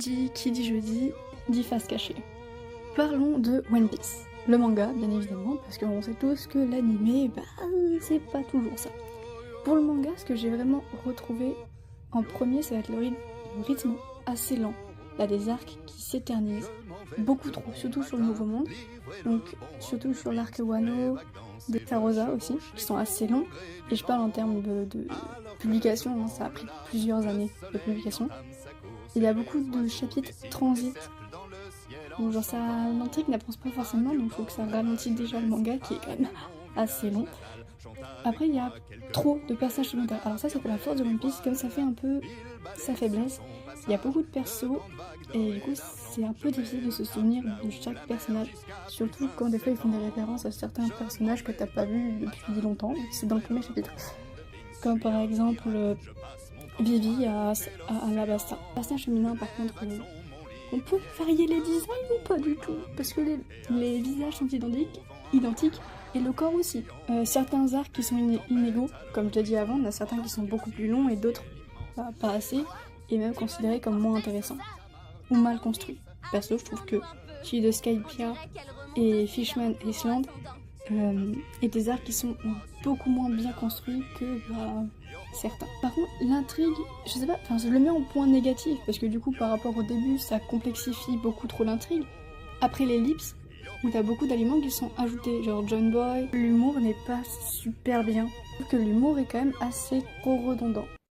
Qui dit jeudi, dit face cachée. Parlons de One Piece. Le manga, bien évidemment, parce qu'on sait tous que l'anime, c'est pas toujours ça. Pour le manga, ce que j'ai vraiment retrouvé en premier, ça va être le rythme assez lent. Il y a des arcs qui s'éternisent, beaucoup trop, surtout sur le Nouveau Monde, donc surtout sur l'arc Wano, des Tarosa aussi, qui sont assez longs, et je parle en termes de publication, hein, ça a pris plusieurs années de publication. Il y a beaucoup de chapitres transit, donc genre l'intrigue n'avance pas forcément, donc il faut que ça ralentisse déjà le manga qui est quand même assez long. Après il y a trop de personnages secondaires, alors ça fait la force de One Piece, comme ça fait un peu sa faiblesse. Il y a beaucoup de persos et du coup c'est un peu difficile de se souvenir de chaque personnage, surtout quand des fois ils font des références à certains personnages que t'as pas vus depuis longtemps, c'est dans le premier chapitre. Comme par exemple Vivi à Alabasta. Personnage féminin par contre, on peut varier les designs ou pas du tout, parce que les visages sont identiques et le corps aussi. Certains arcs qui sont inégaux, comme je l'ai dit avant, il y en a certains qui sont beaucoup plus longs et d'autres pas assez, et même considérés comme moins intéressants ou mal construits. Perso, je trouve que She the Skypiea et Fishman Island et des arcs qui sont beaucoup moins bien construits que certains. Par contre, l'intrigue, je sais pas, je le mets en point négatif parce que du coup, par rapport au début, ça complexifie beaucoup trop l'intrigue. Après l'ellipse, où t'as beaucoup d'aliments qui sont ajoutés, genre John Boy, l'humour n'est pas super bien. Je trouve que l'humour est quand même assez trop redondant.